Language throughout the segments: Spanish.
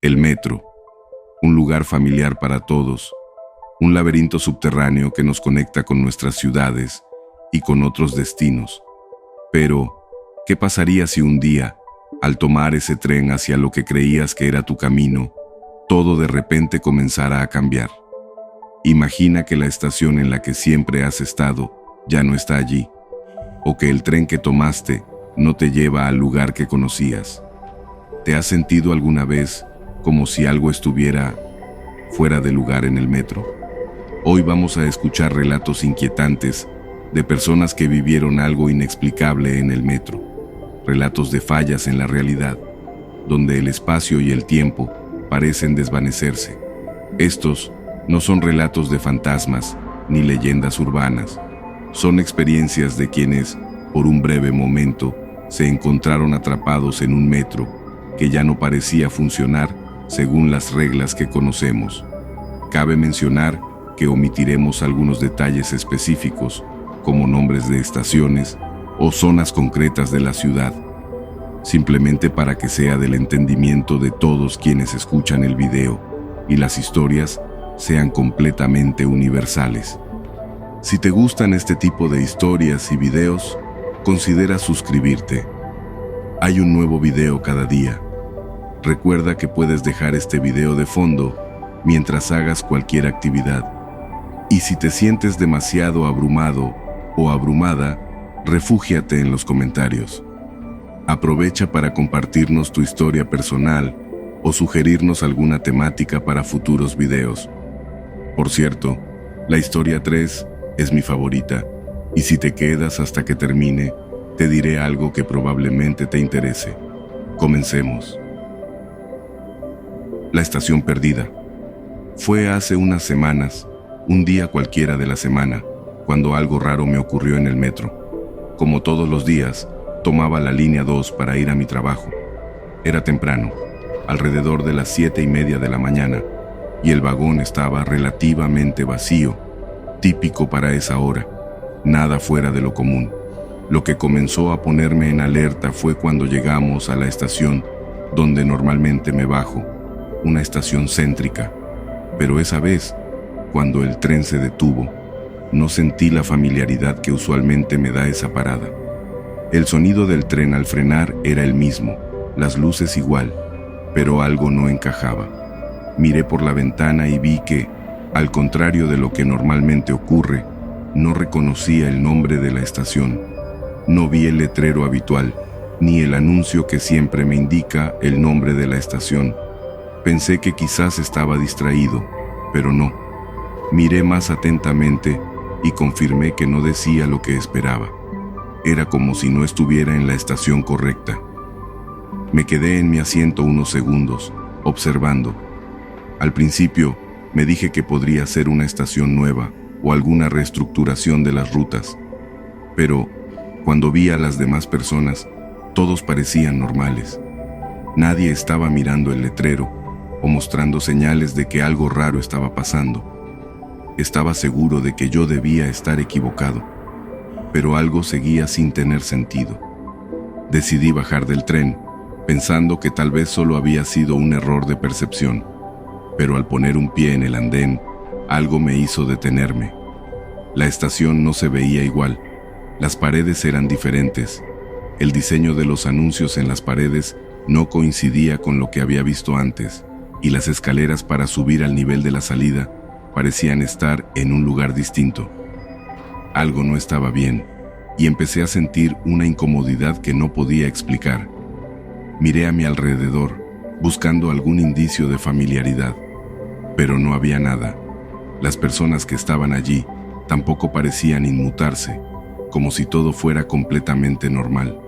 El metro, un lugar familiar para todos, un laberinto subterráneo que nos conecta con nuestras ciudades y con otros destinos. Pero, ¿qué pasaría si un día, al tomar ese tren hacia lo que creías que era tu camino, todo de repente comenzara a cambiar? Imagina que la estación en la que siempre has estado ya no está allí, o que el tren que tomaste no te lleva al lugar que conocías. ¿Te has sentido alguna vez como si algo estuviera fuera de lugar en el metro? Hoy vamos a escuchar relatos inquietantes de personas que vivieron algo inexplicable en el metro, relatos de fallas en la realidad, donde el espacio y el tiempo parecen desvanecerse. Estos no son relatos de fantasmas ni leyendas urbanas, son experiencias de quienes, por un breve momento, se encontraron atrapados en un metro que ya no parecía funcionar según las reglas que conocemos. Cabe mencionar que omitiremos algunos detalles específicos, como nombres de estaciones o zonas concretas de la ciudad, simplemente para que sea del entendimiento de todos quienes escuchan el video y las historias sean completamente universales. Si te gustan este tipo de historias y videos, considera suscribirte. Hay un nuevo video cada día. Recuerda que puedes dejar este video de fondo mientras hagas cualquier actividad. Y si te sientes demasiado abrumado o abrumada, refúgiate en los comentarios. Aprovecha para compartirnos tu historia personal o sugerirnos alguna temática para futuros videos. Por cierto, la historia 3 es mi favorita, y si te quedas hasta que termine, te diré algo que probablemente te interese. Comencemos. La estación perdida. Fue hace unas semanas, un día cualquiera de la semana, cuando algo raro me ocurrió en el metro. Como todos los días, tomaba la línea 2 para ir a mi trabajo. Era temprano, alrededor de las 7:30 de la mañana, y el vagón estaba relativamente vacío, típico para esa hora, nada fuera de lo común. Lo que comenzó a ponerme en alerta fue cuando llegamos a la estación donde normalmente me bajo, una estación céntrica, pero esa vez, cuando el tren se detuvo, no sentí la familiaridad que usualmente me da esa parada. El sonido del tren al frenar era el mismo, las luces igual, pero algo no encajaba. Miré por la ventana y vi que, al contrario de lo que normalmente ocurre, no reconocía el nombre de la estación. No vi el letrero habitual, ni el anuncio que siempre me indica el nombre de la estación. Pensé que quizás estaba distraído, pero no. Miré más atentamente y confirmé que no decía lo que esperaba. Era como si no estuviera en la estación correcta. Me quedé en mi asiento unos segundos, observando. Al principio, me dije que podría ser una estación nueva o alguna reestructuración de las rutas. Pero, cuando vi a las demás personas, todos parecían normales. Nadie estaba mirando el letrero o mostrando señales de que algo raro estaba pasando. Estaba seguro de que yo debía estar equivocado, pero algo seguía sin tener sentido. Decidí bajar del tren, pensando que tal vez solo había sido un error de percepción, pero al poner un pie en el andén, algo me hizo detenerme. La estación no se veía igual, las paredes eran diferentes, el diseño de los anuncios en las paredes no coincidía con lo que había visto antes, y las escaleras para subir al nivel de la salida parecían estar en un lugar distinto. Algo no estaba bien, y empecé a sentir una incomodidad que no podía explicar. Miré a mi alrededor, buscando algún indicio de familiaridad, pero no había nada. Las personas que estaban allí tampoco parecían inmutarse, como si todo fuera completamente normal.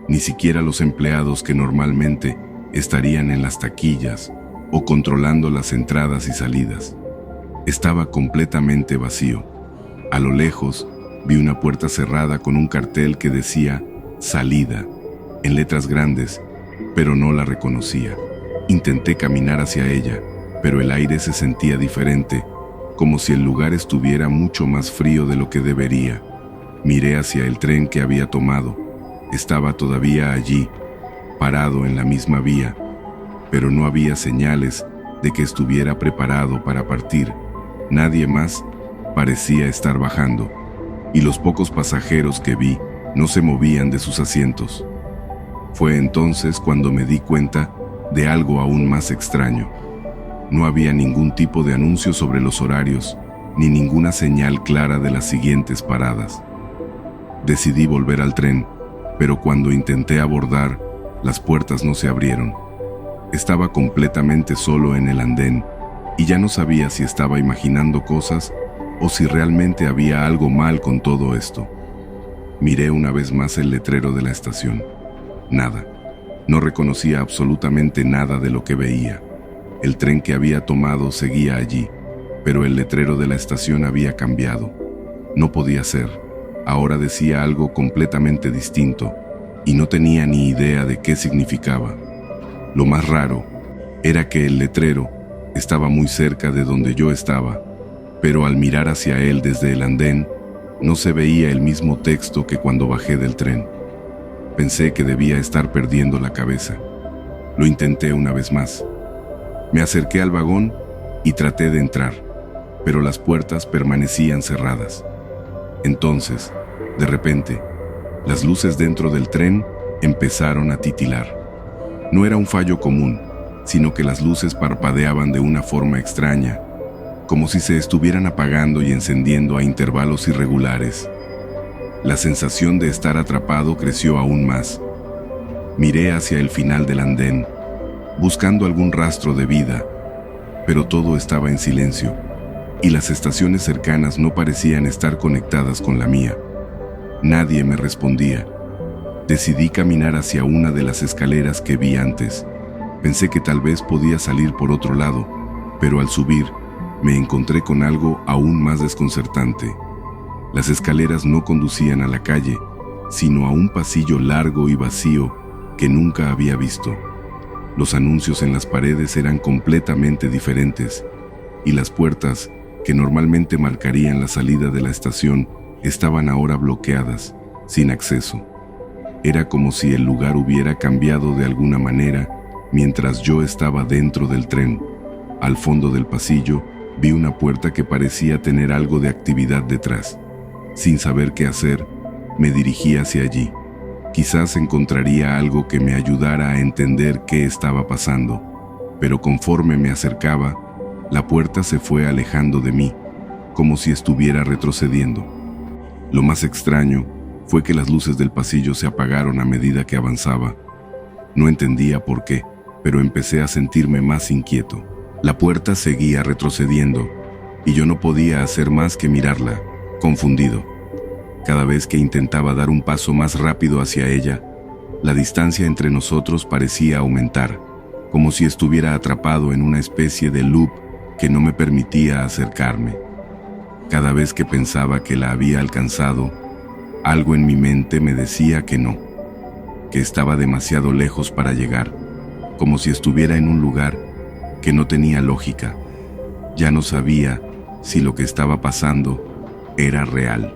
Ni siquiera los empleados que normalmente estarían en las taquillas o controlando las entradas y salidas. Estaba completamente vacío. A lo lejos, vi una puerta cerrada con un cartel que decía "Salida" en letras grandes, pero no la reconocía. Intenté caminar hacia ella, pero el aire se sentía diferente, como si el lugar estuviera mucho más frío de lo que debería. Miré hacia el tren que había tomado. Estaba todavía allí, parado en la misma vía. pero no había señales de que estuviera preparado para partir. Nadie más parecía estar bajando, y los pocos pasajeros que vi no se movían de sus asientos. Fue entonces cuando me di cuenta de algo aún más extraño. No había ningún tipo de anuncio sobre los horarios, ni ninguna señal clara de las siguientes paradas. Decidí volver al tren, pero cuando intenté abordar, las puertas no se abrieron. Estaba completamente solo en el andén, y ya no sabía si estaba imaginando cosas o si realmente había algo mal con todo esto. Miré una vez más el letrero de la estación. Nada. No reconocía absolutamente nada de lo que veía. El tren que había tomado seguía allí, pero el letrero de la estación había cambiado. No podía ser. Ahora decía algo completamente distinto, y no tenía ni idea de qué significaba. Lo más raro era que el letrero estaba muy cerca de donde yo estaba, pero al mirar hacia él desde el andén, no se veía el mismo texto que cuando bajé del tren. Pensé que debía estar perdiendo la cabeza. Lo intenté una vez más. Me acerqué al vagón y traté de entrar, pero las puertas permanecían cerradas. Entonces, de repente, las luces dentro del tren empezaron a titilar. No era un fallo común, sino que las luces parpadeaban de una forma extraña, como si se estuvieran apagando y encendiendo a intervalos irregulares. La sensación de estar atrapado creció aún más. Miré hacia el final del andén, buscando algún rastro de vida, pero todo estaba en silencio, y las estaciones cercanas no parecían estar conectadas con la mía. Nadie me respondía. Decidí caminar hacia una de las escaleras que vi antes. Pensé que tal vez podía salir por otro lado, pero al subir, me encontré con algo aún más desconcertante. Las escaleras no conducían a la calle, sino a un pasillo largo y vacío que nunca había visto. Los anuncios en las paredes eran completamente diferentes, y las puertas, que normalmente marcarían la salida de la estación, estaban ahora bloqueadas, sin acceso. Era como si el lugar hubiera cambiado de alguna manera mientras yo estaba dentro del tren. Al fondo del pasillo, vi una puerta que parecía tener algo de actividad detrás. Sin saber qué hacer, me dirigí hacia allí. Quizás encontraría algo que me ayudara a entender qué estaba pasando, pero conforme me acercaba, la puerta se fue alejando de mí, como si estuviera retrocediendo. Lo más extraño fue que las luces del pasillo se apagaron a medida que avanzaba. No entendía por qué, pero empecé a sentirme más inquieto. La puerta seguía retrocediendo, y yo no podía hacer más que mirarla, confundido. Cada vez que intentaba dar un paso más rápido hacia ella, la distancia entre nosotros parecía aumentar, como si estuviera atrapado en una especie de loop que no me permitía acercarme. Cada vez que pensaba que la había alcanzado, algo en mi mente me decía que no, que estaba demasiado lejos para llegar, como si estuviera en un lugar que no tenía lógica. Ya no sabía si lo que estaba pasando era real.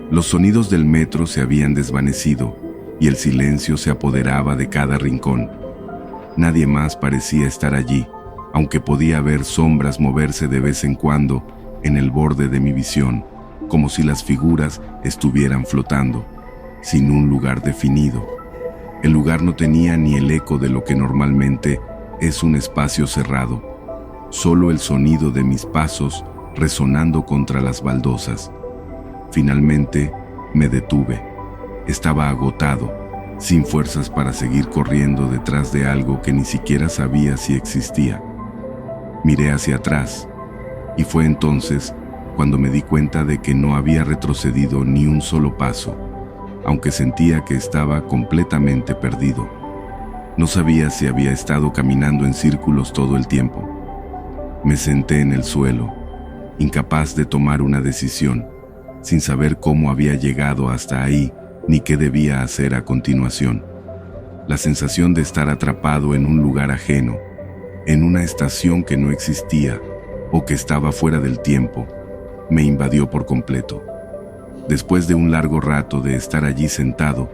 Los sonidos del metro se habían desvanecido y el silencio se apoderaba de cada rincón. Nadie más parecía estar allí, aunque podía ver sombras moverse de vez en cuando en el borde de mi visión, como si las figuras estuvieran flotando, sin un lugar definido. El lugar no tenía ni el eco de lo que normalmente es un espacio cerrado, solo el sonido de mis pasos resonando contra las baldosas. Finalmente me detuve. Estaba agotado, sin fuerzas para seguir corriendo detrás de algo que ni siquiera sabía si existía. Miré hacia atrás, y fue entonces cuando me di cuenta de que no había retrocedido ni un solo paso, aunque sentía que estaba completamente perdido. No sabía si había estado caminando en círculos todo el tiempo. Me senté en el suelo, incapaz de tomar una decisión, sin saber cómo había llegado hasta ahí ni qué debía hacer a continuación. La sensación de estar atrapado en un lugar ajeno, en una estación que no existía o que estaba fuera del tiempo, me invadió por completo. Después de un largo rato de estar allí sentado,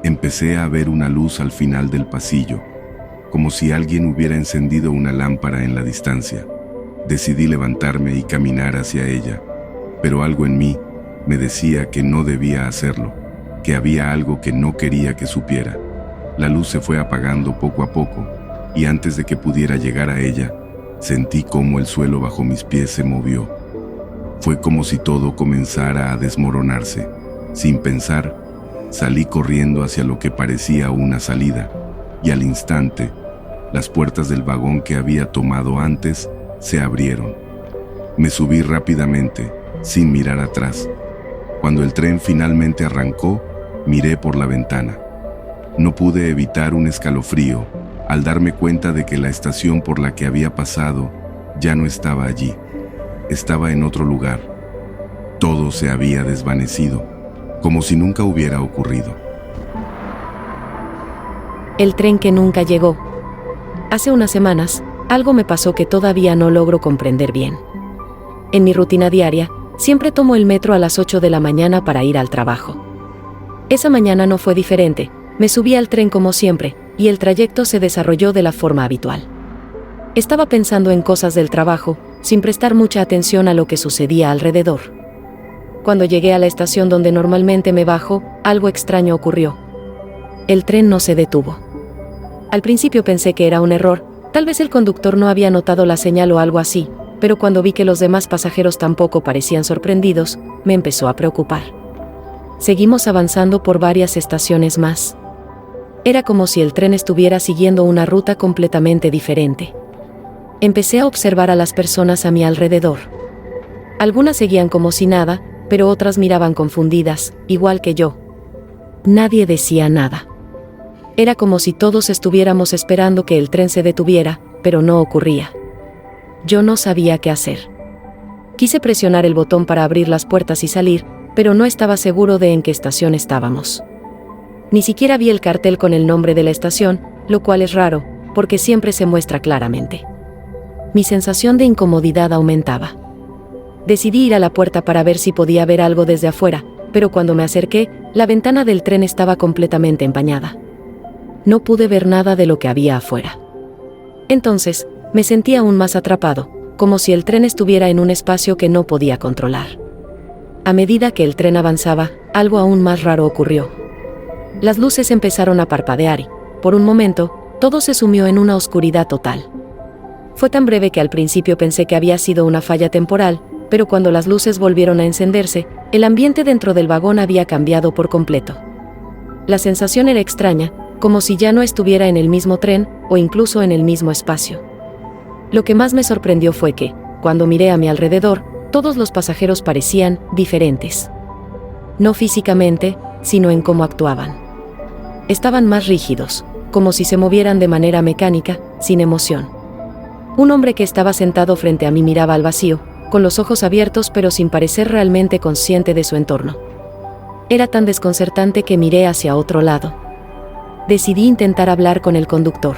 empecé a ver una luz al final del pasillo. como si alguien hubiera encendido una lámpara en la distancia. Decidí levantarme y caminar hacia ella, pero algo en mí me decía que no debía hacerlo, que había algo que no quería que supiera. La luz se fue apagando poco a poco, y antes de que pudiera llegar a ella, sentí cómo el suelo bajo mis pies se movió. Fue como si todo comenzara a desmoronarse. Sin pensar, salí corriendo hacia lo que parecía una salida, y al instante, las puertas del vagón que había tomado antes se abrieron. Me subí rápidamente, sin mirar atrás. Cuando el tren finalmente arrancó, miré por la ventana. No pude evitar un escalofrío al darme cuenta de que la estación por la que había pasado ya no estaba allí. Estaba en otro lugar. Todo se había desvanecido, como si nunca hubiera ocurrido. El tren que nunca llegó. Hace unas semanas, algo me pasó que todavía no logro comprender bien. En mi rutina diaria, siempre tomo el metro a las 8 de la mañana para ir al trabajo. Esa mañana no fue diferente. Me subí al tren como siempre, y el trayecto se desarrolló de la forma habitual. Estaba pensando en cosas del trabajo, sin prestar mucha atención a lo que sucedía alrededor. Cuando llegué a la estación donde normalmente me bajo, algo extraño ocurrió. El tren no se detuvo. Al principio pensé que era un error, tal vez el conductor no había notado la señal o algo así, pero cuando vi que los demás pasajeros tampoco parecían sorprendidos, me empezó a preocupar. Seguimos avanzando por varias estaciones más. Era como si el tren estuviera siguiendo una ruta completamente diferente. Empecé a observar a las personas a mi alrededor. Algunas seguían como si nada, pero otras miraban confundidas, igual que yo. Nadie decía nada. Era como si todos estuviéramos esperando que el tren se detuviera, pero no ocurría. Yo no sabía qué hacer. Quise presionar el botón para abrir las puertas y salir, pero no estaba seguro de en qué estación estábamos. Ni siquiera vi el cartel con el nombre de la estación, lo cual es raro, porque siempre se muestra claramente. Mi sensación de incomodidad aumentaba. Decidí ir a la puerta para ver si podía ver algo desde afuera, pero cuando me acerqué, la ventana del tren estaba completamente empañada. No pude ver nada de lo que había afuera. Entonces, me sentí aún más atrapado, como si el tren estuviera en un espacio que no podía controlar. A medida que el tren avanzaba, algo aún más raro ocurrió. Las luces empezaron a parpadear y, por un momento, todo se sumió en una oscuridad total. Fue tan breve que al principio pensé que había sido una falla temporal, pero cuando las luces volvieron a encenderse, el ambiente dentro del vagón había cambiado por completo. La sensación era extraña, como si ya no estuviera en el mismo tren o incluso en el mismo espacio. Lo que más me sorprendió fue que, cuando miré a mi alrededor, todos los pasajeros parecían diferentes. No físicamente, sino en cómo actuaban. Estaban más rígidos, como si se movieran de manera mecánica, sin emoción. Un hombre que estaba sentado frente a mí miraba al vacío, con los ojos abiertos pero sin parecer realmente consciente de su entorno. Era tan desconcertante que miré hacia otro lado. Decidí intentar hablar con el conductor.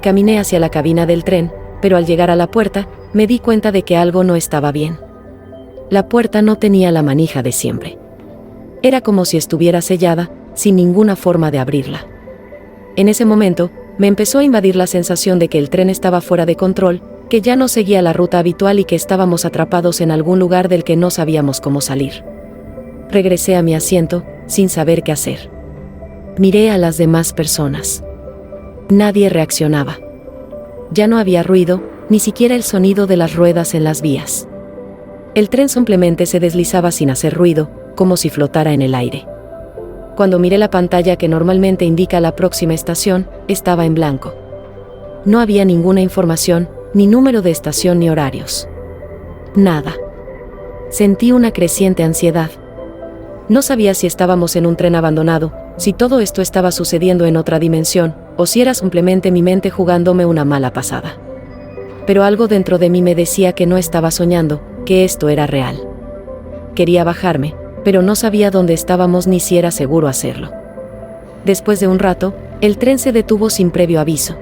Caminé hacia la cabina del tren, pero al llegar a la puerta, me di cuenta de que algo no estaba bien. La puerta no tenía la manija de siempre. Era como si estuviera sellada, sin ninguna forma de abrirla. En ese momento, me empezó a invadir la sensación de que el tren estaba fuera de control, que ya no seguía la ruta habitual y que estábamos atrapados en algún lugar del que no sabíamos cómo salir. Regresé a mi asiento, sin saber qué hacer. Miré a las demás personas. Nadie reaccionaba. Ya no había ruido, ni siquiera el sonido de las ruedas en las vías. El tren simplemente se deslizaba sin hacer ruido, como si flotara en el aire. Cuando miré la pantalla que normalmente indica la próxima estación, estaba en blanco. No había ninguna información, ni número de estación ni horarios. Nada. Sentí una creciente ansiedad. No sabía si estábamos en un tren abandonado, si todo esto estaba sucediendo en otra dimensión, o si era simplemente mi mente jugándome una mala pasada. Pero algo dentro de mí me decía que no estaba soñando, que esto era real. Quería bajarme, pero no sabía dónde estábamos ni si era seguro hacerlo. Después de un rato, el tren se detuvo sin previo aviso.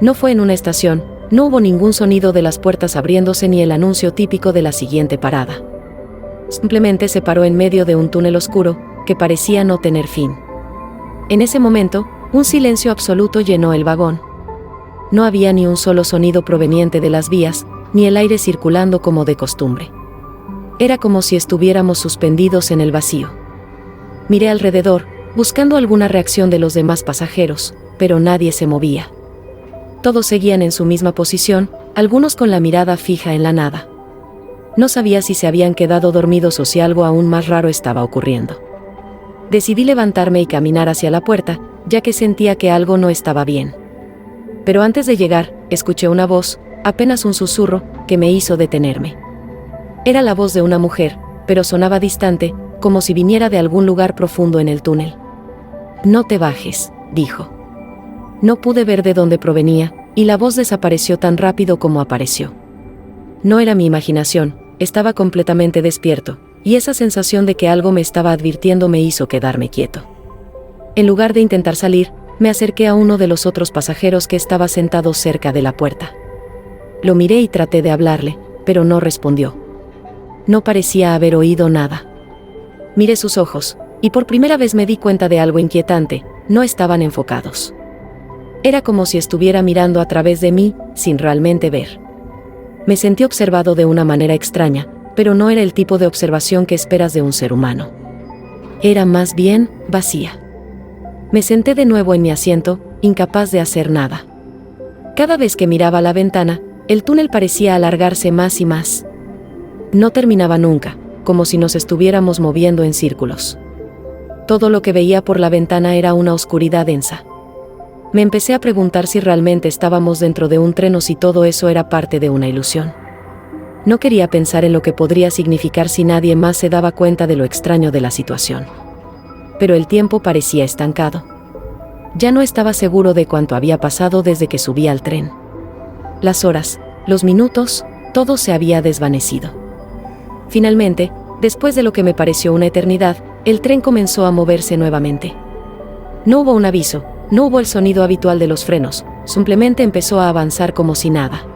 No fue en una estación, no hubo ningún sonido de las puertas abriéndose ni el anuncio típico de la siguiente parada. Simplemente se paró en medio de un túnel oscuro, que parecía no tener fin. En ese momento, Un silencio absoluto llenó el vagón. No había ni un solo sonido proveniente de las vías, ni el aire circulando como de costumbre. Era como si estuviéramos suspendidos en el vacío. Miré alrededor, buscando alguna reacción de los demás pasajeros, pero nadie se movía. Todos seguían en su misma posición, algunos con la mirada fija en la nada. No sabía si se habían quedado dormidos o si algo aún más raro estaba ocurriendo. Decidí levantarme y caminar hacia la puerta, ya que sentía que algo no estaba bien. Pero antes de llegar, escuché una voz, apenas un susurro, que me hizo detenerme. Era la voz de una mujer, pero sonaba distante, como si viniera de algún lugar profundo en el túnel. «No te bajes», dijo. No pude ver de dónde provenía, y la voz desapareció tan rápido como apareció. No era mi imaginación, estaba completamente despierto, y esa sensación de que algo me estaba advirtiendo me hizo quedarme quieto. En lugar de intentar salir, me acerqué a uno de los otros pasajeros que estaba sentado cerca de la puerta. Lo miré y traté de hablarle, pero no respondió. No parecía haber oído nada. Miré sus ojos, y por primera vez me di cuenta de algo inquietante: no estaban enfocados. Era como si estuviera mirando a través de mí, sin realmente ver. Me sentí observado de una manera extraña, pero no era el tipo de observación que esperas de un ser humano. Era más bien vacía. Me senté de nuevo en mi asiento, incapaz de hacer nada. Cada vez que miraba a la ventana, el túnel parecía alargarse más y más. No terminaba nunca, como si nos estuviéramos moviendo en círculos. Todo lo que veía por la ventana era una oscuridad densa. Me empecé a preguntar si realmente estábamos dentro de un tren o si todo eso era parte de una ilusión. No quería pensar en lo que podría significar si nadie más se daba cuenta de lo extraño de la situación. Pero el tiempo parecía estancado. Ya no estaba seguro de cuánto había pasado desde que subí al tren. Las horas, los minutos, todo se había desvanecido. Finalmente, después de lo que me pareció una eternidad, el tren comenzó a moverse nuevamente. No hubo un aviso, no hubo el sonido habitual de los frenos, simplemente empezó a avanzar como si nada.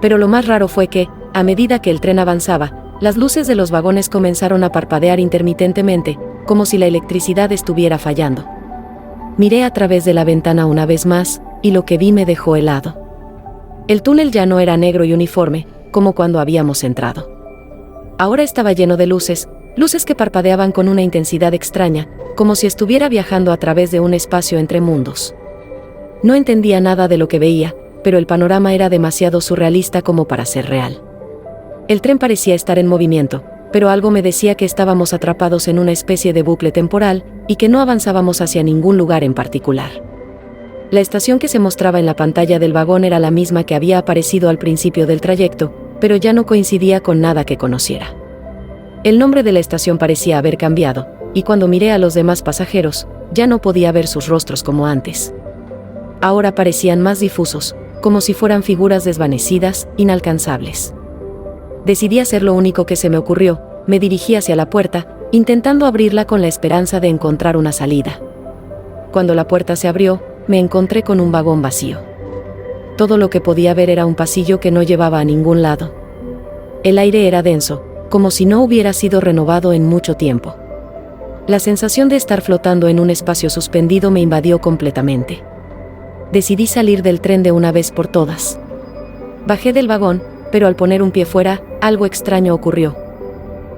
Pero lo más raro fue que, a medida que el tren avanzaba, las luces de los vagones comenzaron a parpadear intermitentemente, como si la electricidad estuviera fallando. Miré a través de la ventana una vez más, y lo que vi me dejó helado. El túnel ya no era negro y uniforme, como cuando habíamos entrado. Ahora estaba lleno de luces, luces que parpadeaban con una intensidad extraña, como si estuviera viajando a través de un espacio entre mundos. No entendía nada de lo que veía, pero el panorama era demasiado surrealista como para ser real. El tren parecía estar en movimiento, pero algo me decía que estábamos atrapados en una especie de bucle temporal y que no avanzábamos hacia ningún lugar en particular. La estación que se mostraba en la pantalla del vagón era la misma que había aparecido al principio del trayecto, pero ya no coincidía con nada que conociera. El nombre de la estación parecía haber cambiado, y cuando miré a los demás pasajeros, ya no podía ver sus rostros como antes. Ahora parecían más difusos, como si fueran figuras desvanecidas, inalcanzables. Decidí hacer lo único que se me ocurrió: me dirigí hacia la puerta, intentando abrirla con la esperanza de encontrar una salida. Cuando la puerta se abrió, me encontré con un vagón vacío. Todo lo que podía ver era un pasillo que no llevaba a ningún lado. El aire era denso, como si no hubiera sido renovado en mucho tiempo. La sensación de estar flotando en un espacio suspendido me invadió completamente. Decidí salir del tren de una vez por todas. Bajé del vagón, pero al poner un pie fuera, algo extraño ocurrió.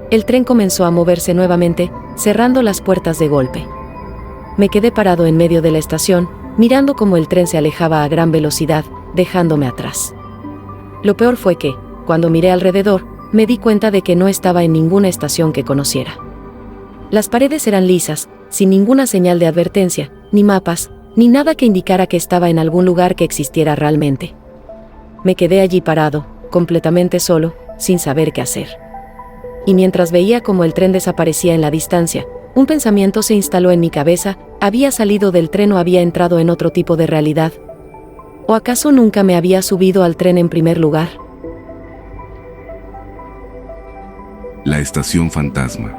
El tren comenzó a moverse nuevamente, cerrando las puertas de golpe. Me quedé parado en medio de la estación, mirando cómo el tren se alejaba a gran velocidad, dejándome atrás. Lo peor fue que, cuando miré alrededor, me di cuenta de que no estaba en ninguna estación que conociera. Las paredes eran lisas, sin ninguna señal de advertencia, ni mapas, ni nada que indicara que estaba en algún lugar que existiera realmente. Me quedé allí parado, completamente solo, sin saber qué hacer. Y mientras veía cómo el tren desaparecía en la distancia, un pensamiento se instaló en mi cabeza: ¿había salido del tren o había entrado en otro tipo de realidad? ¿O acaso nunca me había subido al tren en primer lugar? La estación fantasma.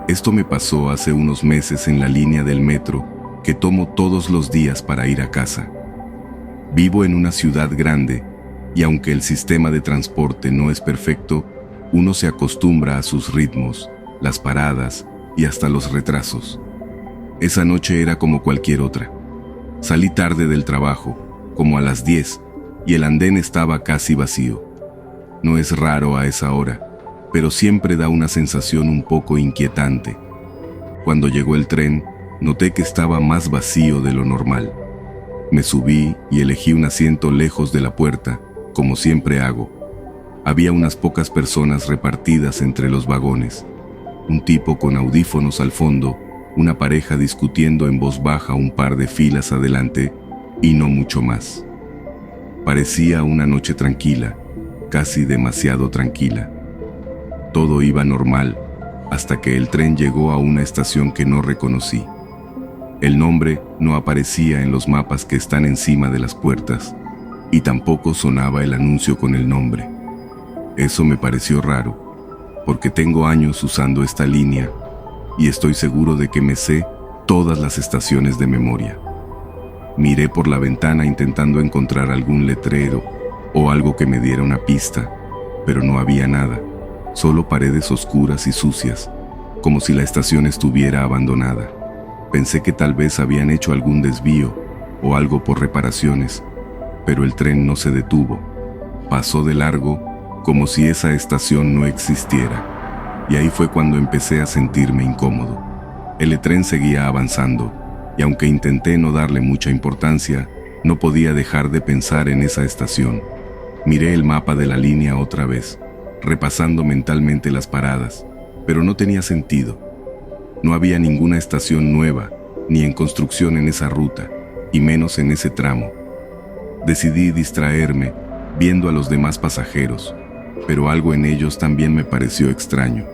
Esto me pasó hace unos meses en la línea del metro que tomo todos los días para ir a casa. Vivo en una ciudad grande y aunque el sistema de transporte no es perfecto, uno se acostumbra a sus ritmos, las paradas y hasta los retrasos. Esa noche era como cualquier otra. Salí tarde del trabajo, como a las 10, y el andén estaba casi vacío. No es raro a esa hora, pero siempre da una sensación un poco inquietante. Cuando llegó el tren, noté que estaba más vacío de lo normal. Me subí y elegí un asiento lejos de la puerta, como siempre hago. Había unas pocas personas repartidas entre los vagones. Un tipo con audífonos al fondo, una pareja discutiendo en voz baja un par de filas adelante, y no mucho más. Parecía una noche tranquila, casi demasiado tranquila. Todo iba normal, hasta que el tren llegó a una estación que no reconocí. El nombre no aparecía en los mapas que están encima de las puertas, y tampoco sonaba el anuncio con el nombre. Eso me pareció raro, porque tengo años usando esta línea, y estoy seguro de que me sé todas las estaciones de memoria. Miré por la ventana intentando encontrar algún letrero o algo que me diera una pista, pero no había nada, solo paredes oscuras y sucias, como si la estación estuviera abandonada. Pensé que tal vez habían hecho algún desvío o algo por reparaciones, pero el tren no se detuvo. Pasó de largo como si esa estación no existiera, y ahí fue cuando empecé a sentirme incómodo. El tren seguía avanzando, y aunque intenté no darle mucha importancia, no podía dejar de pensar en esa estación. Miré el mapa de la línea otra vez, repasando mentalmente las paradas, pero no tenía sentido. No había ninguna estación nueva, ni en construcción en esa ruta, y menos en ese tramo. Decidí distraerme, viendo a los demás pasajeros, pero algo en ellos también me pareció extraño.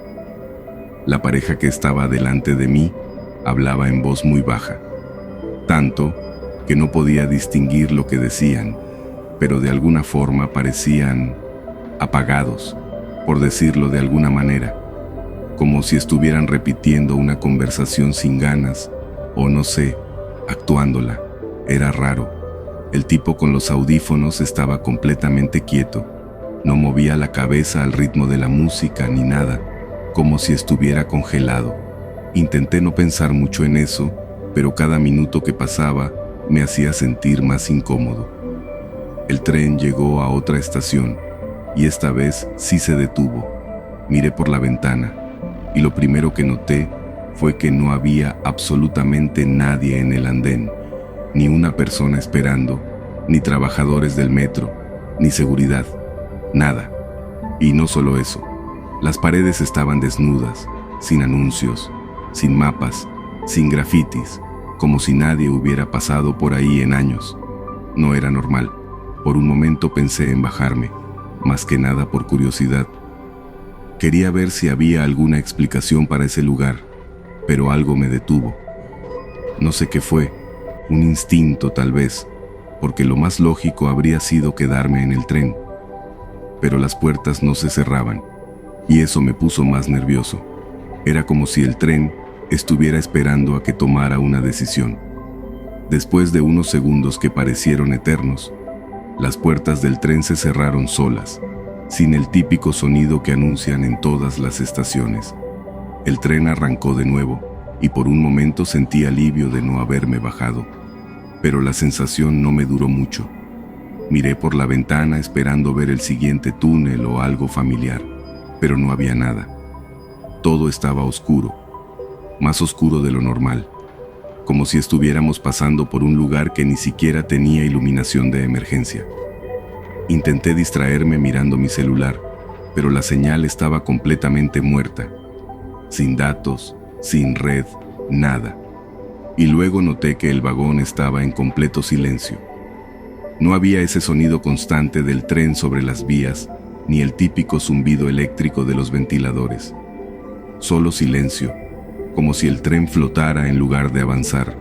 La pareja que estaba delante de mí hablaba en voz muy baja, tanto que no podía distinguir lo que decían, pero de alguna forma parecían apagados, por decirlo de alguna manera, como si estuvieran repitiendo una conversación sin ganas, o no sé, actuándola. Era raro. El tipo con los audífonos estaba completamente quieto, no movía la cabeza al ritmo de la música ni nada, como si estuviera congelado. Intenté no pensar mucho en eso, pero cada minuto que pasaba me hacía sentir más incómodo. El tren llegó a otra estación, y esta vez sí se detuvo. Miré por la ventana, y lo primero que noté fue que no había absolutamente nadie en el andén, ni una persona esperando, ni trabajadores del metro, ni seguridad, nada. Y no solo eso, las paredes estaban desnudas, sin anuncios, sin mapas, sin grafitis, como si nadie hubiera pasado por ahí en años. No era normal. Por un momento pensé en bajarme, más que nada por curiosidad. Quería ver si había alguna explicación para ese lugar, pero algo me detuvo. No sé qué fue, un instinto tal vez, porque lo más lógico habría sido quedarme en el tren. Pero las puertas no se cerraban, y eso me puso más nervioso. Era como si el tren estuviera esperando a que tomara una decisión. Después de unos segundos que parecieron eternos, las puertas del tren se cerraron solas, sin el típico sonido que anuncian en todas las estaciones. El tren arrancó de nuevo, y por un momento sentí alivio de no haberme bajado, pero la sensación no me duró mucho. Miré por la ventana esperando ver el siguiente túnel o algo familiar, pero no había nada. Todo estaba oscuro, más oscuro de lo normal, como si estuviéramos pasando por un lugar que ni siquiera tenía iluminación de emergencia. Intenté distraerme mirando mi celular, pero la señal estaba completamente muerta, sin datos, sin red, nada. Y luego noté que el vagón estaba en completo silencio. No había ese sonido constante del tren sobre las vías, ni el típico zumbido eléctrico de los ventiladores. Solo silencio, como si el tren flotara en lugar de avanzar.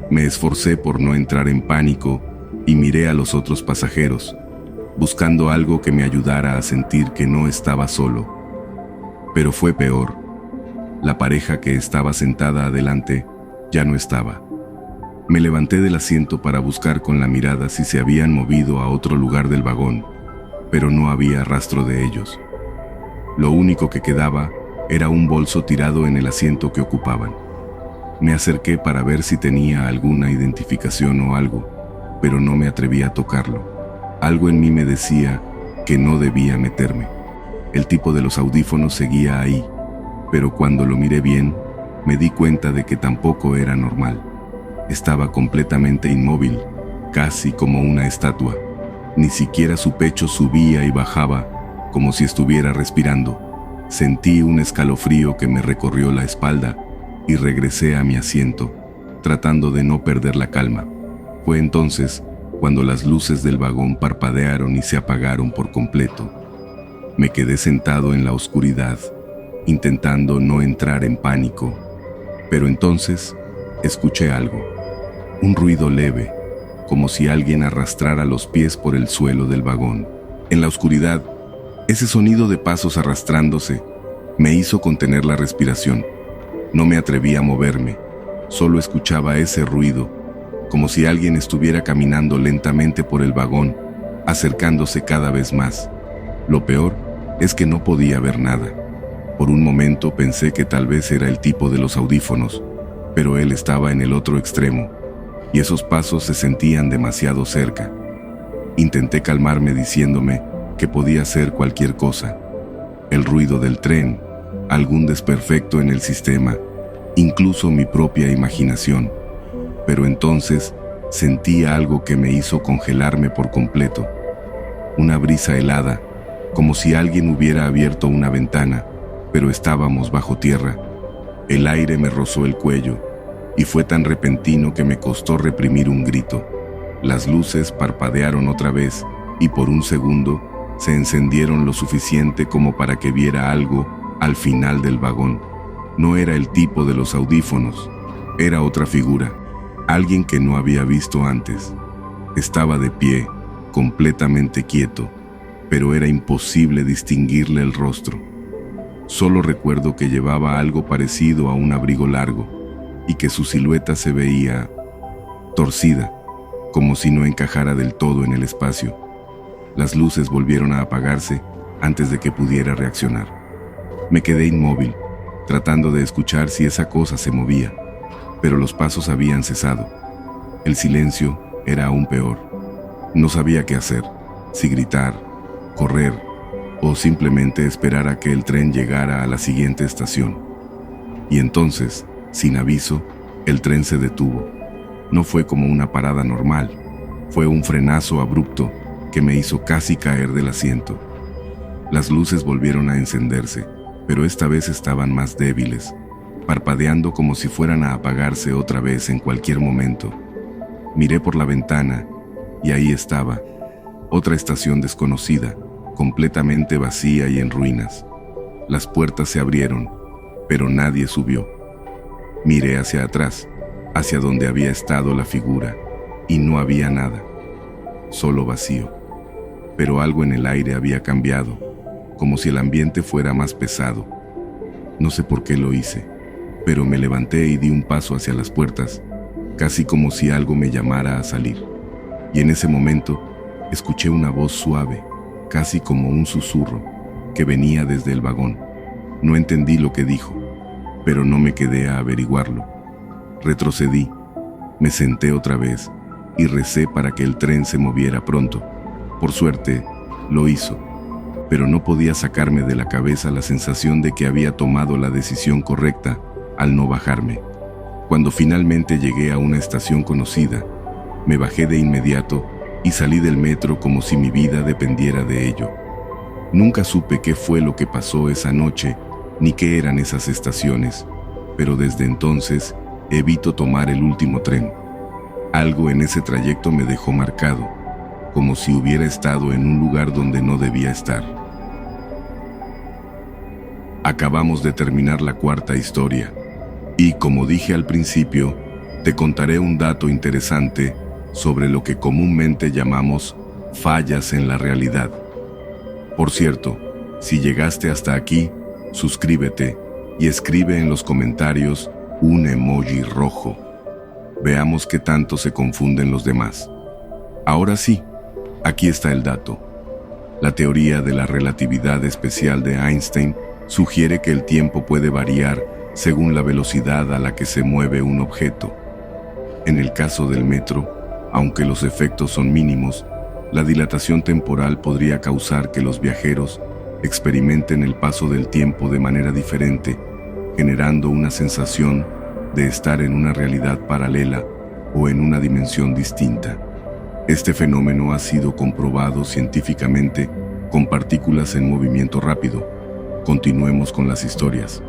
Me esforcé por no entrar en pánico y miré a los otros pasajeros, buscando algo que me ayudara a sentir que no estaba solo. Pero fue peor. La pareja que estaba sentada adelante ya no estaba. Me levanté del asiento para buscar con la mirada si se habían movido a otro lugar del vagón, pero no había rastro de ellos. Lo único que quedaba era un bolso tirado en el asiento que ocupaban. Me acerqué para ver si tenía alguna identificación o algo, pero no me atreví a tocarlo. Algo en mí me decía que no debía meterme. El tipo de los audífonos seguía ahí, pero cuando lo miré bien, me di cuenta de que tampoco era normal. Estaba completamente inmóvil, casi como una estatua. Ni siquiera su pecho subía y bajaba, como si estuviera respirando. Sentí un escalofrío que me recorrió la espalda y regresé a mi asiento, tratando de no perder la calma. Fue entonces cuando las luces del vagón parpadearon y se apagaron por completo. Me quedé sentado en la oscuridad, intentando no entrar en pánico, pero entonces escuché algo, un ruido leve, como si alguien arrastrara los pies por el suelo del vagón. En la oscuridad, ese sonido de pasos arrastrándose me hizo contener la respiración. No me atreví a moverme, solo escuchaba ese ruido, como si alguien estuviera caminando lentamente por el vagón, acercándose cada vez más. Lo peor es que no podía ver nada. Por un momento pensé que tal vez era el tipo de los audífonos, pero él estaba en el otro extremo, y esos pasos se sentían demasiado cerca. Intenté calmarme diciéndome que podía ser cualquier cosa. El ruido del tren, algún desperfecto en el sistema, incluso mi propia imaginación. Pero entonces sentí algo que me hizo congelarme por completo. Una brisa helada, como si alguien hubiera abierto una ventana, pero estábamos bajo tierra. El aire me rozó el cuello, y fue tan repentino que me costó reprimir un grito. Las luces parpadearon otra vez, y por un segundo se encendieron lo suficiente como para que viera algo al final del vagón. No era el tipo de los audífonos, era otra figura, alguien que no había visto antes. Estaba de pie, completamente quieto, pero era imposible distinguirle el rostro. Solo recuerdo que llevaba algo parecido a un abrigo largo y que su silueta se veía torcida, como si no encajara del todo en el espacio. Las luces volvieron a apagarse antes de que pudiera reaccionar. Me quedé inmóvil, tratando de escuchar si esa cosa se movía, pero los pasos habían cesado. El silencio era aún peor. No sabía qué hacer, si gritar, correr o simplemente esperar a que el tren llegara a la siguiente estación. Y entonces, sin aviso, el tren se detuvo. No fue como una parada normal, fue un frenazo abrupto que me hizo casi caer del asiento. Las luces volvieron a encenderse, pero esta vez estaban más débiles, parpadeando como si fueran a apagarse otra vez en cualquier momento. Miré por la ventana y ahí estaba, otra estación desconocida, completamente vacía y en ruinas. Las puertas se abrieron, pero nadie subió. Miré hacia atrás, hacia donde había estado la figura, y no había nada, solo vacío. Pero algo en el aire había cambiado, como si el ambiente fuera más pesado. No sé por qué lo hice, pero me levanté y di un paso hacia las puertas, casi como si algo me llamara a salir. Y en ese momento, escuché una voz suave, casi como un susurro, que venía desde el vagón. No entendí lo que dijo, pero no me quedé a averiguarlo. Retrocedí, me senté otra vez y recé para que el tren se moviera pronto. Por suerte, lo hizo, pero no podía sacarme de la cabeza la sensación de que había tomado la decisión correcta al no bajarme. Cuando finalmente llegué a una estación conocida, me bajé de inmediato y salí del metro como si mi vida dependiera de ello. Nunca supe qué fue lo que pasó esa noche, ni qué eran esas estaciones, pero desde entonces evito tomar el último tren. Algo en ese trayecto me dejó marcado, como si hubiera estado en un lugar donde no debía estar. Acabamos de terminar la cuarta historia, y como dije al principio, te contaré un dato interesante sobre lo que comúnmente llamamos fallas en la realidad. Por cierto, si llegaste hasta aquí, suscríbete y escribe en los comentarios un emoji rojo. Veamos qué tanto se confunden los demás. Ahora sí, aquí está el dato. La teoría de la relatividad especial de Einstein sugiere que el tiempo puede variar según la velocidad a la que se mueve un objeto. En el caso del metro, aunque los efectos son mínimos, la dilatación temporal podría causar que los viajeros experimenten el paso del tiempo de manera diferente, generando una sensación de estar en una realidad paralela o en una dimensión distinta. Este fenómeno ha sido comprobado científicamente con partículas en movimiento rápido. Continuemos con las historias.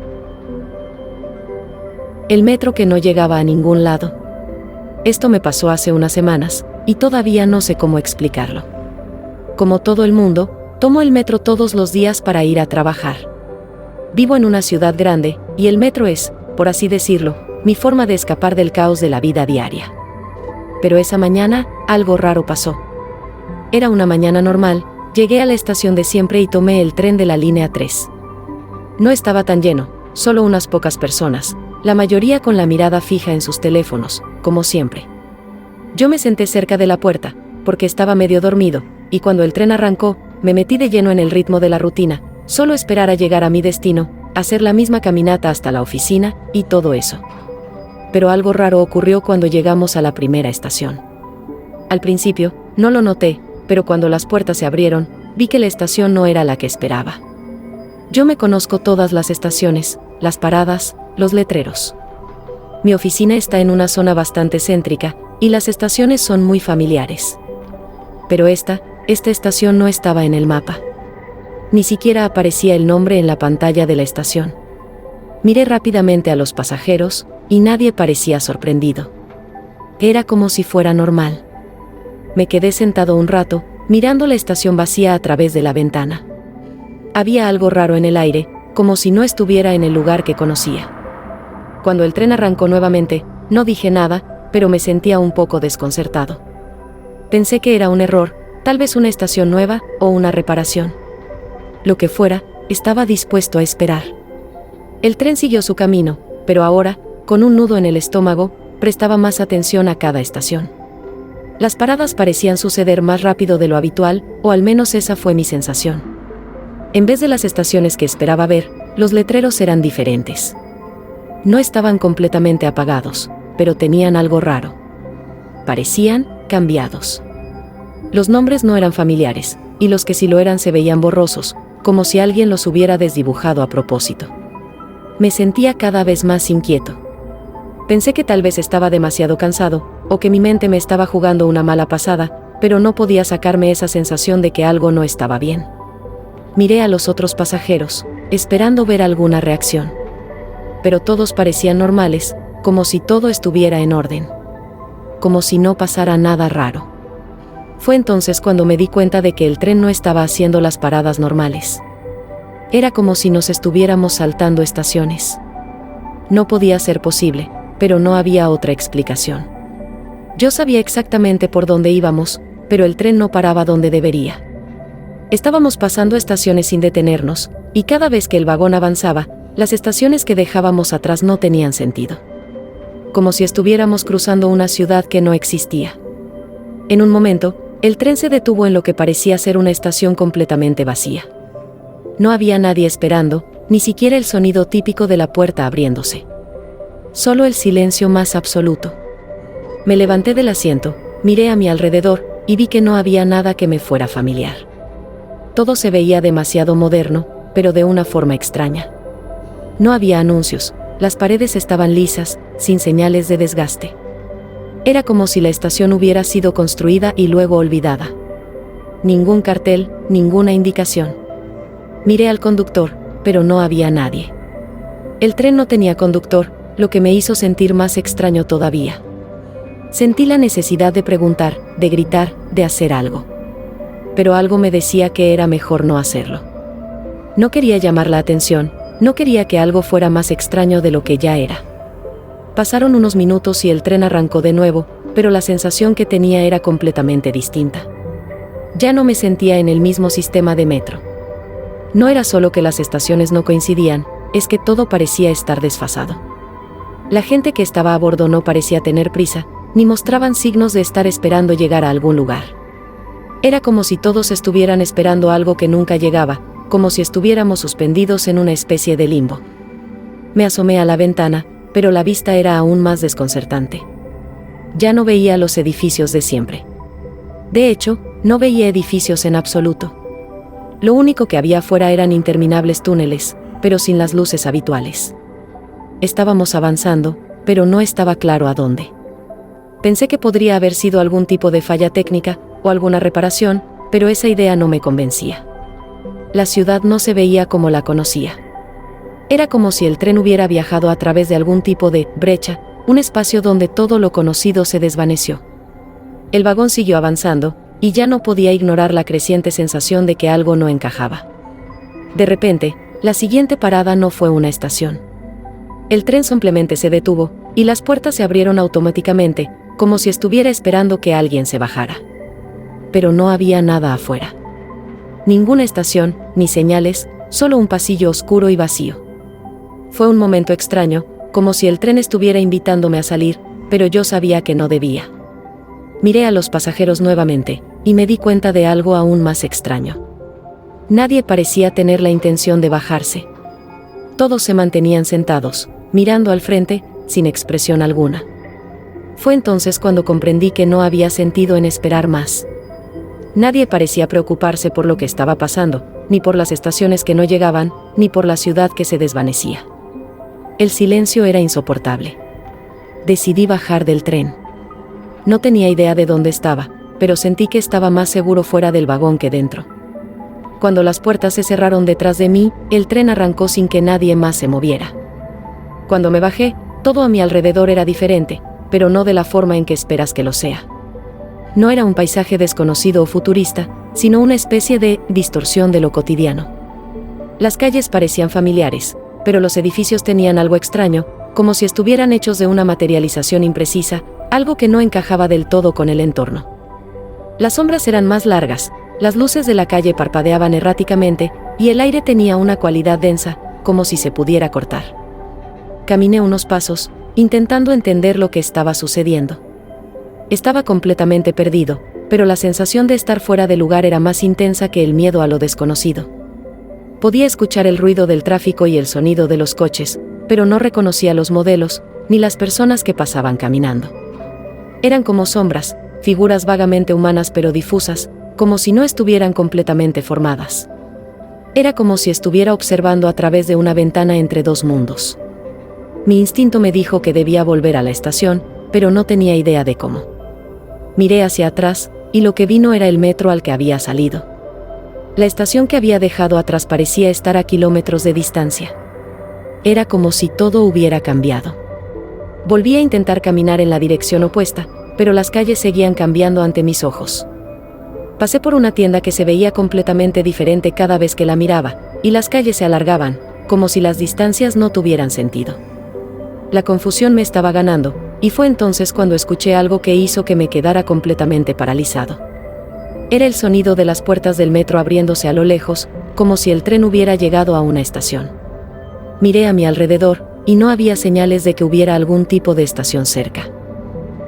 El metro que no llegaba a ningún lado. Esto me pasó hace unas semanas, y todavía no sé cómo explicarlo. Como todo el mundo, tomo el metro todos los días para ir a trabajar. Vivo en una ciudad grande, y el metro es, por así decirlo, mi forma de escapar del caos de la vida diaria. Pero esa mañana, algo raro pasó. Era una mañana normal, llegué a la estación de siempre y tomé el tren de la línea 3. No estaba tan lleno, solo unas pocas personas, la mayoría con la mirada fija en sus teléfonos, como siempre. Yo me senté cerca de la puerta, porque estaba medio dormido, y cuando el tren arrancó, me metí de lleno en el ritmo de la rutina, solo esperar a llegar a mi destino, hacer la misma caminata hasta la oficina, y todo eso. Pero algo raro ocurrió cuando llegamos a la primera estación. Al principio, no lo noté, pero cuando las puertas se abrieron, vi que la estación no era la que esperaba. Yo me conozco todas las estaciones, las paradas, los letreros. Mi oficina está en una zona bastante céntrica, y las estaciones son muy familiares. Pero esta estación no estaba en el mapa. Ni siquiera aparecía el nombre en la pantalla de la estación. Miré rápidamente a los pasajeros, y nadie parecía sorprendido. Era como si fuera normal. Me quedé sentado un rato, mirando la estación vacía a través de la ventana. Había algo raro en el aire, como si no estuviera en el lugar que conocía. Cuando el tren arrancó nuevamente, no dije nada, pero me sentía un poco desconcertado. Pensé que era un error, tal vez una estación nueva o una reparación. Lo que fuera, estaba dispuesto a esperar. El tren siguió su camino, pero ahora, con un nudo en el estómago, prestaba más atención a cada estación. Las paradas parecían suceder más rápido de lo habitual, o al menos esa fue mi sensación. En vez de las estaciones que esperaba ver, los letreros eran diferentes. No estaban completamente apagados, pero tenían algo raro. Parecían cambiados. Los nombres no eran familiares, y los que sí lo eran se veían borrosos, como si alguien los hubiera desdibujado a propósito. Me sentía cada vez más inquieto. Pensé que tal vez estaba demasiado cansado, o que mi mente me estaba jugando una mala pasada, pero no podía sacarme esa sensación de que algo no estaba bien. Miré a los otros pasajeros, esperando ver alguna reacción. Pero todos parecían normales, como si todo estuviera en orden. Como si no pasara nada raro. Fue entonces cuando me di cuenta de que el tren no estaba haciendo las paradas normales. Era como si nos estuviéramos saltando estaciones. No podía ser posible, pero no había otra explicación. Yo sabía exactamente por dónde íbamos, pero el tren no paraba donde debería. Estábamos pasando estaciones sin detenernos, y cada vez que el vagón avanzaba, las estaciones que dejábamos atrás no tenían sentido. Como si estuviéramos cruzando una ciudad que no existía. En un momento, el tren se detuvo en lo que parecía ser una estación completamente vacía. No había nadie esperando, ni siquiera el sonido típico de la puerta abriéndose. Solo el silencio más absoluto. Me levanté del asiento, miré a mi alrededor, y vi que no había nada que me fuera familiar. Todo se veía demasiado moderno, pero de una forma extraña. No había anuncios, las paredes estaban lisas, sin señales de desgaste. Era como si la estación hubiera sido construida y luego olvidada. Ningún cartel, ninguna indicación. Miré al conductor, pero no había nadie. El tren no tenía conductor, lo que me hizo sentir más extraño todavía. Sentí la necesidad de preguntar, de gritar, de hacer algo. Pero algo me decía que era mejor no hacerlo. No quería llamar la atención, no quería que algo fuera más extraño de lo que ya era. Pasaron unos minutos y el tren arrancó de nuevo, pero la sensación que tenía era completamente distinta. Ya no me sentía en el mismo sistema de metro. No era solo que las estaciones no coincidían, es que todo parecía estar desfasado. La gente que estaba a bordo no parecía tener prisa, ni mostraban signos de estar esperando llegar a algún lugar. Era como si todos estuvieran esperando algo que nunca llegaba, como si estuviéramos suspendidos en una especie de limbo. Me asomé a la ventana, pero la vista era aún más desconcertante. Ya no veía los edificios de siempre. De hecho, no veía edificios en absoluto. Lo único que había afuera eran interminables túneles, pero sin las luces habituales. Estábamos avanzando, pero no estaba claro a dónde. Pensé que podría haber sido algún tipo de falla técnica o alguna reparación, pero esa idea no me convencía. La ciudad no se veía como la conocía. Era como si el tren hubiera viajado a través de algún tipo de brecha, un espacio donde todo lo conocido se desvaneció. El vagón siguió avanzando, y ya no podía ignorar la creciente sensación de que algo no encajaba. De repente, la siguiente parada no fue una estación. El tren simplemente se detuvo, y las puertas se abrieron automáticamente, como si estuviera esperando que alguien se bajara. Pero no había nada afuera. Ninguna estación, ni señales, solo un pasillo oscuro y vacío. Fue un momento extraño, como si el tren estuviera invitándome a salir, pero yo sabía que no debía. Miré a los pasajeros nuevamente, y me di cuenta de algo aún más extraño. Nadie parecía tener la intención de bajarse. Todos se mantenían sentados, mirando al frente, sin expresión alguna. Fue entonces cuando comprendí que no había sentido en esperar más. Nadie parecía preocuparse por lo que estaba pasando, ni por las estaciones que no llegaban, ni por la ciudad que se desvanecía. El silencio era insoportable. Decidí bajar del tren. No tenía idea de dónde estaba, pero sentí que estaba más seguro fuera del vagón que dentro. Cuando las puertas se cerraron detrás de mí, el tren arrancó sin que nadie más se moviera. Cuando me bajé, todo a mi alrededor era diferente, pero no de la forma en que esperas que lo sea. No era un paisaje desconocido o futurista, sino una especie de distorsión de lo cotidiano. Las calles parecían familiares, pero los edificios tenían algo extraño, como si estuvieran hechos de una materialización imprecisa, algo que no encajaba del todo con el entorno. Las sombras eran más largas, las luces de la calle parpadeaban erráticamente, y el aire tenía una cualidad densa, como si se pudiera cortar. Caminé unos pasos, intentando entender lo que estaba sucediendo. Estaba completamente perdido, pero la sensación de estar fuera de lugar era más intensa que el miedo a lo desconocido. Podía escuchar el ruido del tráfico y el sonido de los coches, pero no reconocía los modelos, ni las personas que pasaban caminando. Eran como sombras, figuras vagamente humanas pero difusas, como si no estuvieran completamente formadas. Era como si estuviera observando a través de una ventana entre dos mundos. Mi instinto me dijo que debía volver a la estación, pero no tenía idea de cómo. Miré hacia atrás, y lo que vi no era el metro al que había salido. La estación que había dejado atrás parecía estar a kilómetros de distancia. Era como si todo hubiera cambiado. Volví a intentar caminar en la dirección opuesta, pero las calles seguían cambiando ante mis ojos. Pasé por una tienda que se veía completamente diferente cada vez que la miraba, y las calles se alargaban, como si las distancias no tuvieran sentido. La confusión me estaba ganando, y fue entonces cuando escuché algo que hizo que me quedara completamente paralizado. Era el sonido de las puertas del metro abriéndose a lo lejos, como si el tren hubiera llegado a una estación. Miré a mi alrededor, y no había señales de que hubiera algún tipo de estación cerca.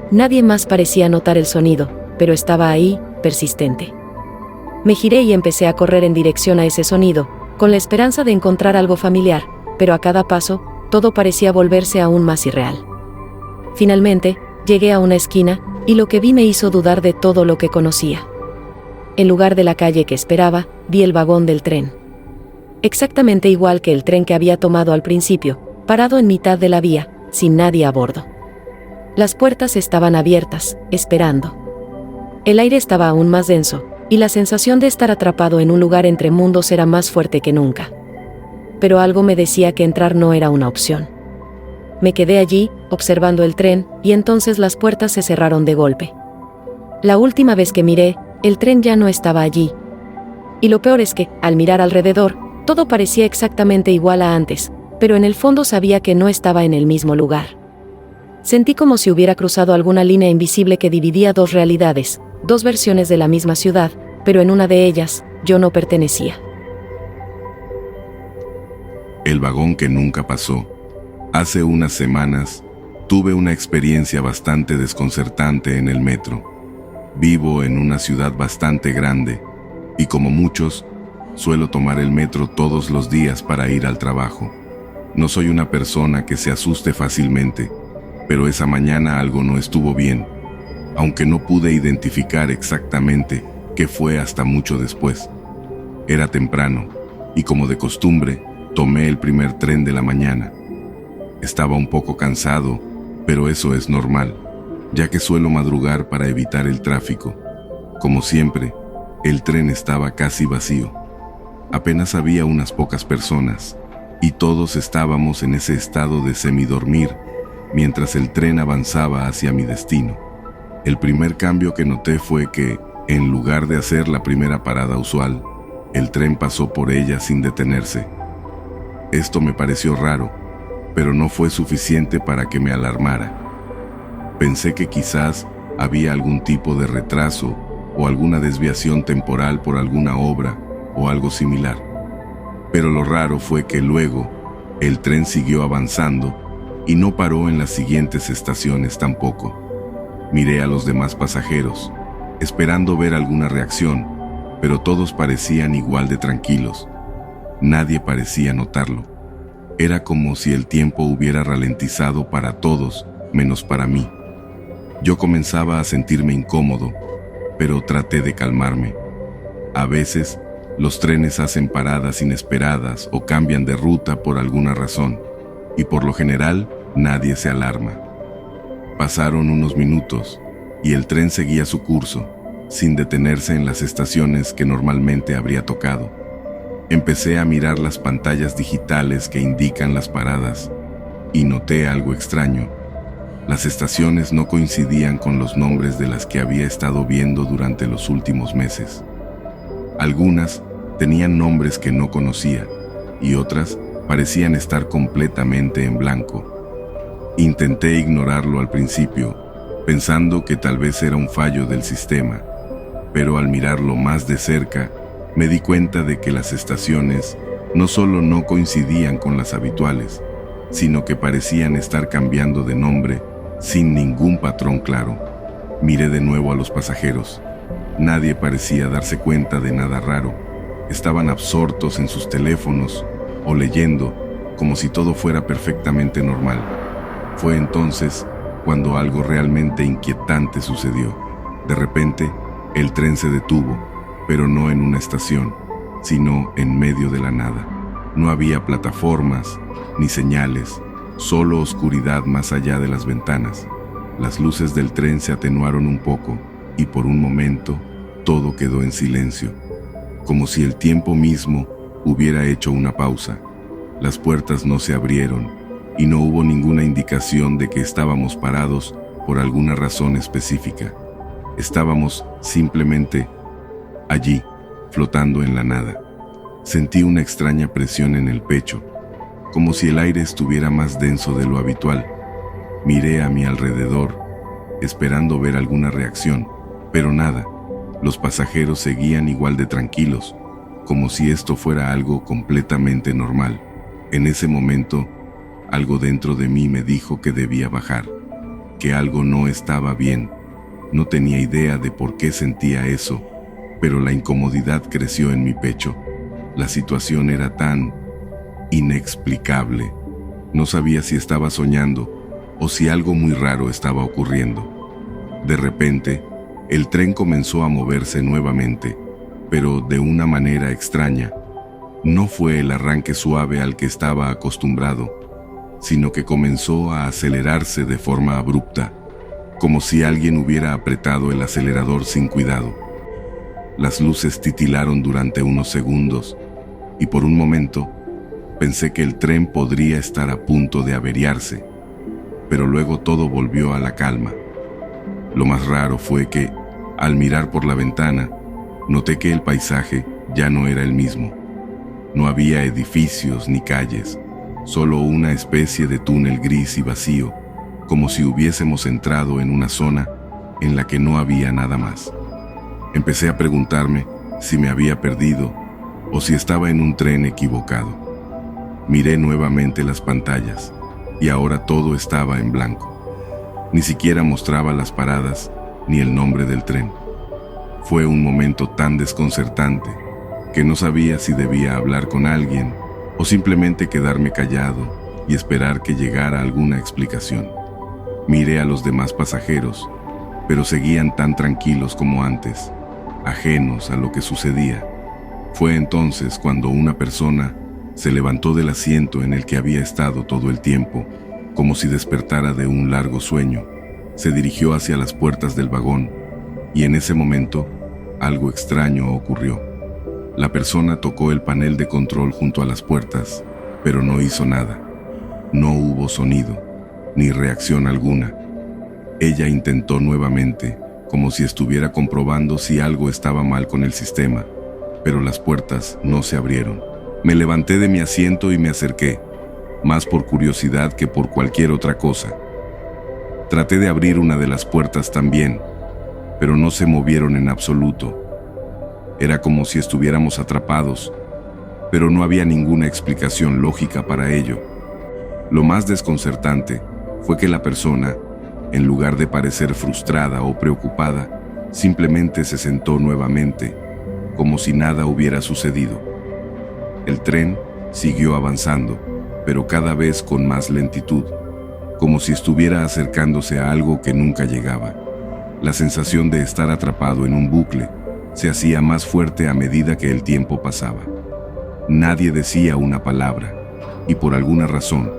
Nadie más parecía notar el sonido, pero estaba ahí, persistente. Me giré y empecé a correr en dirección a ese sonido, con la esperanza de encontrar algo familiar, pero a cada paso, todo parecía volverse aún más irreal. Finalmente, llegué a una esquina, y lo que vi me hizo dudar de todo lo que conocía. En lugar de la calle que esperaba, vi el vagón del tren. Exactamente igual que el tren que había tomado al principio, parado en mitad de la vía, sin nadie a bordo. Las puertas estaban abiertas, esperando. El aire estaba aún más denso, y la sensación de estar atrapado en un lugar entre mundos era más fuerte que nunca. Pero algo me decía que entrar no era una opción. Me quedé allí, observando el tren, y entonces las puertas se cerraron de golpe. La última vez que miré, el tren ya no estaba allí. Y lo peor es que, al mirar alrededor, todo parecía exactamente igual a antes, pero en el fondo sabía que no estaba en el mismo lugar. Sentí como si hubiera cruzado alguna línea invisible que dividía dos realidades, dos versiones de la misma ciudad, pero en una de ellas, yo no pertenecía. El vagón que nunca pasó. Hace unas semanas, tuve una experiencia bastante desconcertante en el metro. Vivo en una ciudad bastante grande, y como muchos, suelo tomar el metro todos los días para ir al trabajo. No soy una persona que se asuste fácilmente, pero esa mañana algo no estuvo bien, aunque no pude identificar exactamente qué fue hasta mucho después. Era temprano, y como de costumbre, tomé el primer tren de la mañana. Estaba un poco cansado, pero eso es normal, ya que suelo madrugar para evitar el tráfico. Como siempre, el tren estaba casi vacío. Apenas había unas pocas personas, y todos estábamos en ese estado de semidormir, mientras el tren avanzaba hacia mi destino. El primer cambio que noté fue que, en lugar de hacer la primera parada usual, el tren pasó por ella sin detenerse. Esto me pareció raro, pero no fue suficiente para que me alarmara. Pensé que quizás había algún tipo de retraso o alguna desviación temporal por alguna obra o algo similar. Pero lo raro fue que luego el tren siguió avanzando y no paró en las siguientes estaciones tampoco. Miré a los demás pasajeros, esperando ver alguna reacción, pero todos parecían igual de tranquilos. Nadie parecía notarlo. Era como si el tiempo hubiera ralentizado para todos, menos para mí. Yo comenzaba a sentirme incómodo, pero traté de calmarme. A veces, los trenes hacen paradas inesperadas o cambian de ruta por alguna razón, y por lo general, nadie se alarma. Pasaron unos minutos, y el tren seguía su curso, sin detenerse en las estaciones que normalmente habría tocado. Empecé a mirar las pantallas digitales que indican las paradas, y noté algo extraño. Las estaciones no coincidían con los nombres de las que había estado viendo durante los últimos meses. Algunas tenían nombres que no conocía, y otras parecían estar completamente en blanco. Intenté ignorarlo al principio, pensando que tal vez era un fallo del sistema, pero al mirarlo más de cerca, me di cuenta de que las estaciones no solo no coincidían con las habituales, sino que parecían estar cambiando de nombre sin ningún patrón claro. Miré de nuevo a los pasajeros. Nadie parecía darse cuenta de nada raro. Estaban absortos en sus teléfonos o leyendo, como si todo fuera perfectamente normal. Fue entonces cuando algo realmente inquietante sucedió. De repente, el tren se detuvo, pero no en una estación, sino en medio de la nada. No había plataformas ni señales, solo oscuridad más allá de las ventanas. Las luces del tren se atenuaron un poco y por un momento todo quedó en silencio, como si el tiempo mismo hubiera hecho una pausa. Las puertas no se abrieron y no hubo ninguna indicación de que estábamos parados por alguna razón específica. Estábamos simplemente allí, flotando en la nada. Sentí una extraña presión en el pecho, como si el aire estuviera más denso de lo habitual. Miré a mi alrededor, esperando ver alguna reacción, pero nada. Los pasajeros seguían igual de tranquilos, como si esto fuera algo completamente normal. En ese momento, algo dentro de mí me dijo que debía bajar, que algo no estaba bien. No tenía idea de por qué sentía eso, pero la incomodidad creció en mi pecho. La situación era tan inexplicable. No sabía si estaba soñando o si algo muy raro estaba ocurriendo. De repente, el tren comenzó a moverse nuevamente, pero de una manera extraña. No fue el arranque suave al que estaba acostumbrado, sino que comenzó a acelerarse de forma abrupta, como si alguien hubiera apretado el acelerador sin cuidado. Las luces titilaron durante unos segundos, y por un momento pensé que el tren podría estar a punto de averiarse, pero luego todo volvió a la calma. Lo más raro fue que, al mirar por la ventana, noté que el paisaje ya no era el mismo. No había edificios ni calles, solo una especie de túnel gris y vacío, como si hubiésemos entrado en una zona en la que no había nada más. Empecé a preguntarme si me había perdido o si estaba en un tren equivocado. Miré nuevamente las pantallas y ahora todo estaba en blanco. Ni siquiera mostraba las paradas ni el nombre del tren. Fue un momento tan desconcertante que no sabía si debía hablar con alguien o simplemente quedarme callado y esperar que llegara alguna explicación. Miré a los demás pasajeros, pero seguían tan tranquilos como antes, ajenos a lo que sucedía. Fue entonces cuando una persona se levantó del asiento en el que había estado todo el tiempo, como si despertara de un largo sueño. Se dirigió hacia las puertas del vagón, y en ese momento, algo extraño ocurrió. La persona tocó el panel de control junto a las puertas, pero no hizo nada. No hubo sonido, ni reacción alguna. Ella intentó nuevamente, como si estuviera comprobando si algo estaba mal con el sistema, pero las puertas no se abrieron. Me levanté de mi asiento y me acerqué, más por curiosidad que por cualquier otra cosa. Traté de abrir una de las puertas también, pero no se movieron en absoluto. Era como si estuviéramos atrapados, pero no había ninguna explicación lógica para ello. Lo más desconcertante fue que la persona, en lugar de parecer frustrada o preocupada, simplemente se sentó nuevamente, como si nada hubiera sucedido. El tren siguió avanzando, pero cada vez con más lentitud, como si estuviera acercándose a algo que nunca llegaba. La sensación de estar atrapado en un bucle se hacía más fuerte a medida que el tiempo pasaba. Nadie decía una palabra, y por alguna razón,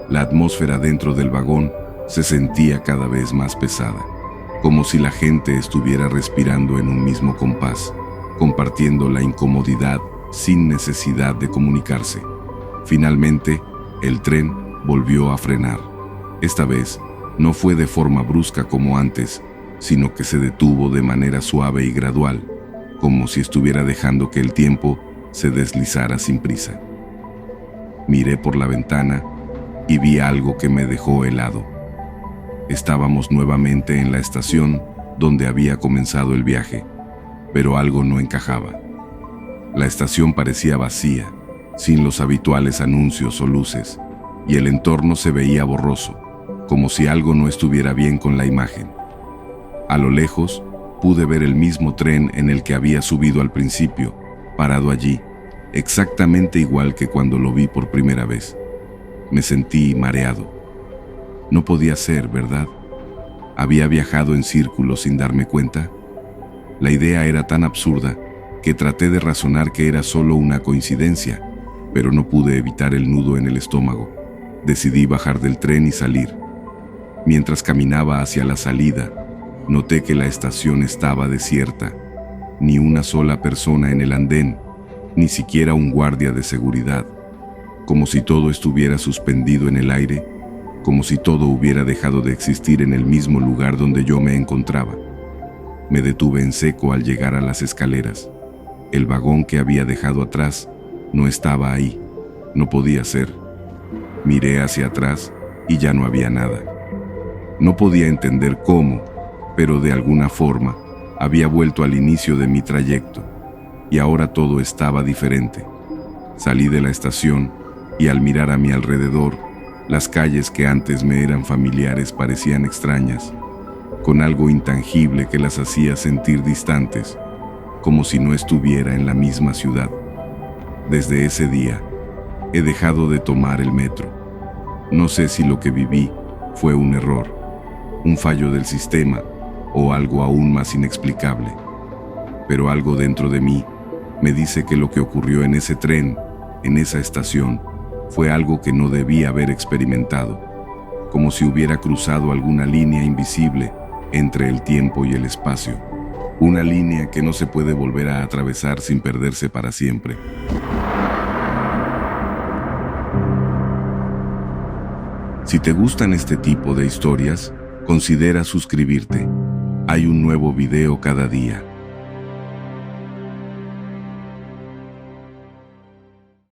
la atmósfera dentro del vagón se sentía cada vez más pesada, como si la gente estuviera respirando en un mismo compás, compartiendo la incomodidad sin necesidad de comunicarse. Finalmente, el tren volvió a frenar. Esta vez, no fue de forma brusca como antes, sino que se detuvo de manera suave y gradual, como si estuviera dejando que el tiempo se deslizara sin prisa. Miré por la ventana y vi algo que me dejó helado. Estábamos nuevamente en la estación donde había comenzado el viaje, pero algo no encajaba. La estación parecía vacía, sin los habituales anuncios o luces, y el entorno se veía borroso, como si algo no estuviera bien con la imagen. A lo lejos, pude ver el mismo tren en el que había subido al principio, parado allí, exactamente igual que cuando lo vi por primera vez. Me sentí mareado. No podía ser, ¿verdad? ¿Había viajado en círculos sin darme cuenta? La idea era tan absurda que traté de razonar que era solo una coincidencia, pero no pude evitar el nudo en el estómago. Decidí bajar del tren y salir. Mientras caminaba hacia la salida, noté que la estación estaba desierta. Ni una sola persona en el andén, ni siquiera un guardia de seguridad. Como si todo estuviera suspendido en el aire, como si todo hubiera dejado de existir en el mismo lugar donde yo me encontraba. Me detuve en seco al llegar a las escaleras. El vagón que había dejado atrás no estaba ahí. No podía ser. Miré hacia atrás y ya no había nada. No podía entender cómo, pero de alguna forma había vuelto al inicio de mi trayecto, y ahora todo estaba diferente. Salí de la estación y al mirar a mi alrededor, las calles que antes me eran familiares parecían extrañas, con algo intangible que las hacía sentir distantes, como si no estuviera en la misma ciudad. Desde ese día, he dejado de tomar el metro. No sé si lo que viví fue un error, un fallo del sistema o algo aún más inexplicable, pero algo dentro de mí me dice que lo que ocurrió en ese tren, en esa estación, fue algo que no debía haber experimentado, como si hubiera cruzado alguna línea invisible entre el tiempo y el espacio, una línea que no se puede volver a atravesar sin perderse para siempre. Si te gustan este tipo de historias, considera suscribirte. Hay un nuevo video cada día.